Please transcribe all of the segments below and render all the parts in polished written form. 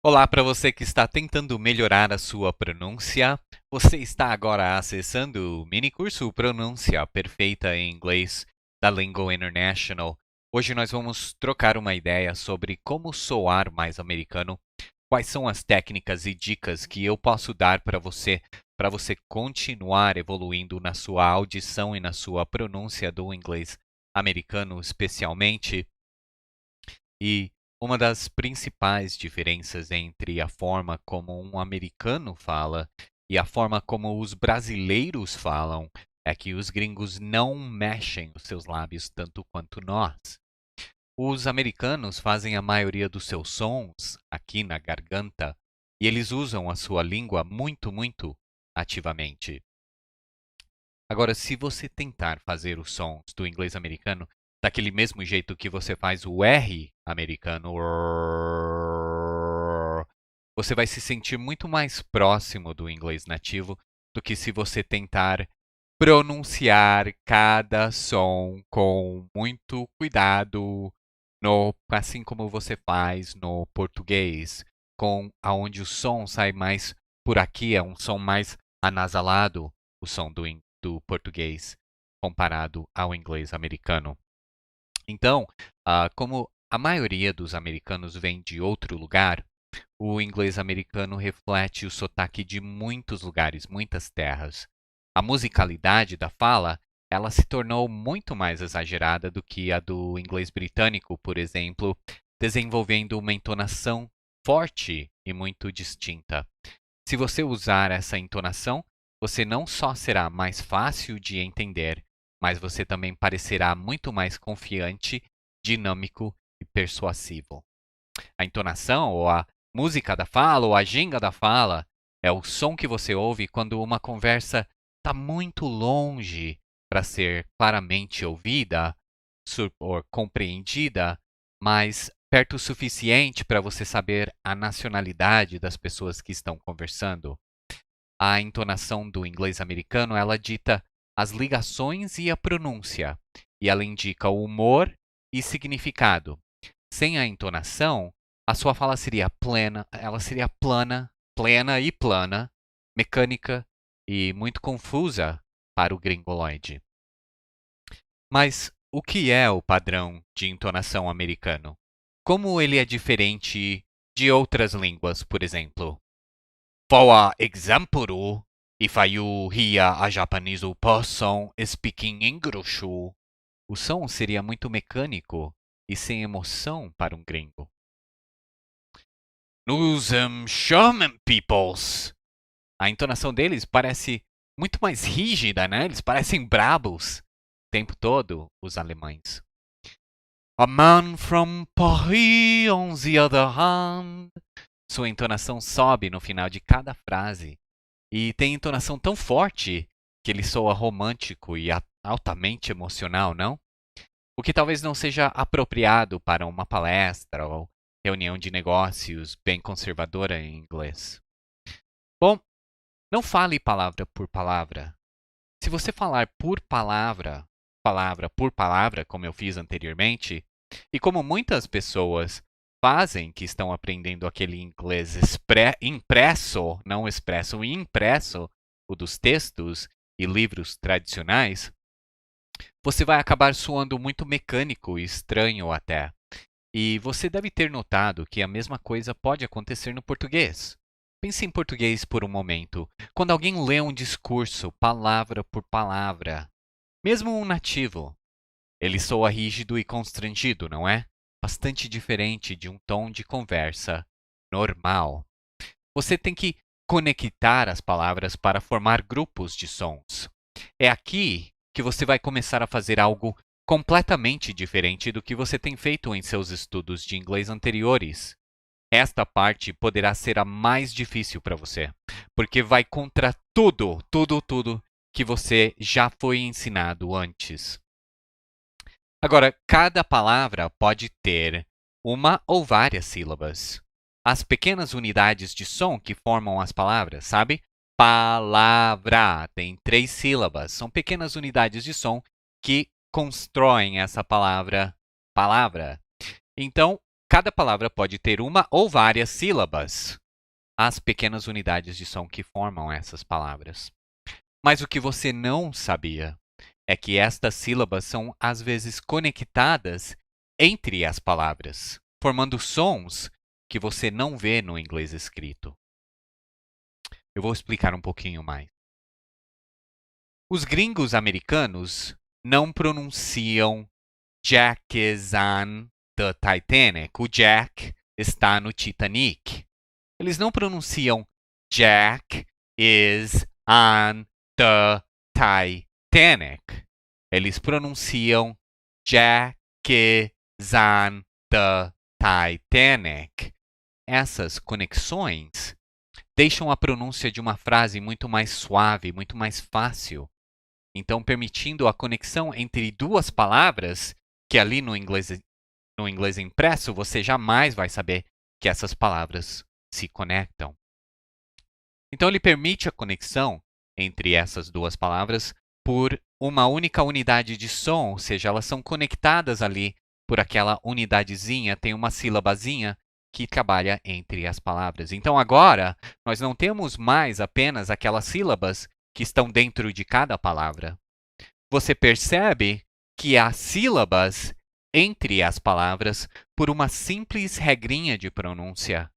Olá para você que está tentando melhorar a sua pronúncia. Você está agora acessando o mini curso Pronúncia Perfeita em Inglês da Lingo International. Hoje nós vamos trocar uma ideia sobre como soar mais americano, quais são as técnicas e dicas que eu posso dar para você continuar evoluindo na sua audição e na sua pronúncia do inglês americano, especialmente. E uma das principais diferenças entre a forma como um americano fala e a forma como os brasileiros falam é que os gringos não mexem os seus lábios tanto quanto nós. Os americanos fazem a maioria dos seus sons aqui na garganta e eles usam a sua língua muito ativamente. Agora, se você tentar fazer os sons do inglês americano daquele mesmo jeito que você faz o R americano, você vai se sentir muito mais próximo do inglês nativo do que se você tentar pronunciar cada som com muito cuidado, assim como você faz no português, com aonde o som sai mais por aqui, é um som mais anasalado, o som do português comparado ao inglês americano. Então, como a maioria dos americanos vem de outro lugar, o inglês americano reflete o sotaque de muitos lugares, muitas terras. A musicalidade da fala, ela se tornou muito mais exagerada do que a do inglês britânico, por exemplo, desenvolvendo uma entonação forte e muito distinta. Se você usar essa entonação, você não só será mais fácil de entender, mas você também parecerá muito mais confiante, dinâmico e persuasivo. A entonação, ou a música da fala, ou a ginga da fala, é o som que você ouve quando uma conversa está muito longe para ser claramente ouvida ou compreendida, mas perto o suficiente para você saber a nacionalidade das pessoas que estão conversando. A entonação do inglês americano, ela dita as ligações e a pronúncia, e ela indica o humor e significado. Sem a entonação, a sua fala seria plena, ela seria plena e plana, mecânica e muito confusa para o gringoloide. Mas o que é o padrão de entonação americano? Como ele é diferente de outras línguas, por exemplo? For example, if you hear a Japanese person speaking English, o som seria muito mecânico e sem emoção para um gringo. Nos German peoples, a entonação deles parece muito mais rígida, né? Eles parecem brabos o tempo todo, os alemães. A man from Paris, on the other hand. Sua entonação sobe no final de cada frase e tem entonação tão forte que ele soa romântico e altamente emocional, não? O que talvez não seja apropriado para uma palestra ou reunião de negócios bem conservadora em inglês. Bom, não fale palavra por palavra. Se você falar por palavra, palavra por palavra, como eu fiz anteriormente, e como muitas pessoas fazem que estão aprendendo aquele inglês impresso, não expresso, impresso, o dos textos e livros tradicionais, você vai acabar soando muito mecânico e estranho até. E você deve ter notado que a mesma coisa pode acontecer no português. Pense em português por um momento. Quando alguém lê um discurso, palavra por palavra, mesmo um nativo, ele soa rígido e constrangido, não é? Bastante diferente de um tom de conversa normal. Você tem que conectar as palavras para formar grupos de sons. É aqui que você vai começar a fazer algo completamente diferente do que você tem feito em seus estudos de inglês anteriores. Esta parte poderá ser a mais difícil para você, porque vai contra tudo que você já foi ensinado antes. Agora, cada palavra pode ter uma ou várias sílabas. As pequenas unidades de som que formam as palavras, sabe? Palavra tem 3 sílabas. São pequenas unidades de som que constroem essa palavra. Então, cada palavra pode ter uma ou várias sílabas, as pequenas unidades de som que formam essas palavras. Mas o que você não sabia é que estas sílabas são às vezes conectadas entre as palavras, formando sons que você não vê no inglês escrito. Eu vou explicar um pouquinho mais. Os gringos americanos não pronunciam Jack is on the Titanic. O Jack está no Titanic. Eles não pronunciam Jack is on the Titanic. Eles pronunciam Jack is on the Titanic. Essas conexões deixam a pronúncia de uma frase muito mais suave, muito mais fácil. Então, permitindo a conexão entre duas palavras, que ali no inglês impresso você jamais vai saber que essas palavras se conectam. Então, ele permite a conexão entre essas duas palavras por uma única unidade de som, ou seja, elas são conectadas ali por aquela unidadezinha, tem uma sílabazinha que trabalha entre as palavras. Então, agora, nós não temos mais apenas aquelas sílabas que estão dentro de cada palavra. Você percebe que há sílabas entre as palavras por uma simples regrinha de pronúncia.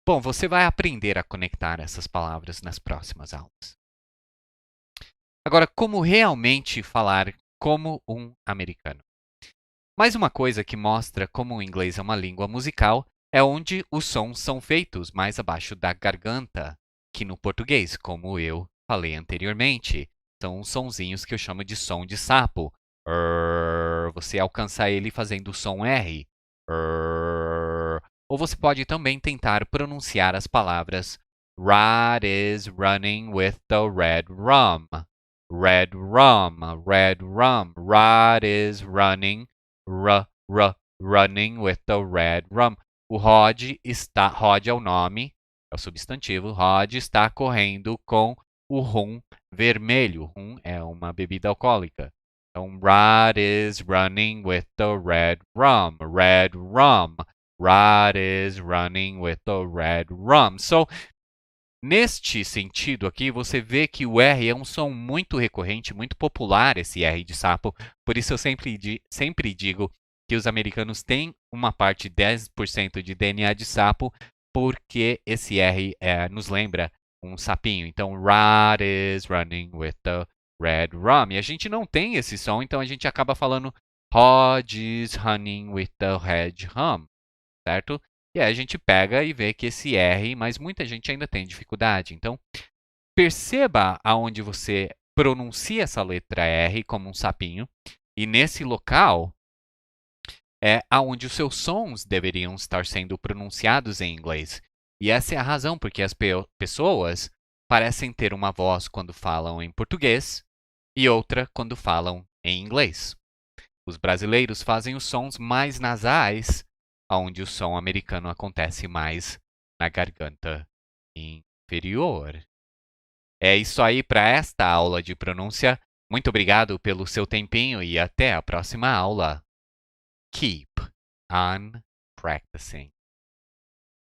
Bom, você vai aprender a conectar essas palavras nas próximas aulas. Agora, como realmente falar como um americano? Mais uma coisa que mostra como o inglês é uma língua musical é onde os sons são feitos mais abaixo da garganta, que no português, como eu falei anteriormente, são os sonzinhos que eu chamo de som de sapo. Você alcança ele fazendo o som R. Ou você pode também tentar pronunciar as palavras Rod is running with the red rum. Red rum, red rum. Rod is running, running with the red rum. O Rod é o nome, é o substantivo. Rod está correndo com o rum vermelho. Rum é uma bebida alcoólica. Então, Rod is running with the red rum. Red rum. Rod is running with the red rum. So, neste sentido aqui, você vê que o R é um som muito recorrente, muito popular, esse R de sapo. Por isso eu sempre digo que os americanos têm uma parte 10% de DNA de sapo, porque esse R nos lembra um sapinho. Então, Rod is running with the red rum. E a gente não tem esse som, então a gente acaba falando Rod is running with the red rum, certo? E aí a gente pega e vê que esse R, mas muita gente ainda tem dificuldade. Então, perceba aonde você pronuncia essa letra R como um sapinho, e nesse local é aonde os seus sons deveriam estar sendo pronunciados em inglês. E essa é a razão porque as pessoas parecem ter uma voz quando falam em português e outra quando falam em inglês. Os brasileiros fazem os sons mais nasais, onde o som americano acontece mais na garganta inferior. É isso aí para esta aula de pronúncia. Muito obrigado pelo seu tempinho e até a próxima aula. Keep on practicing.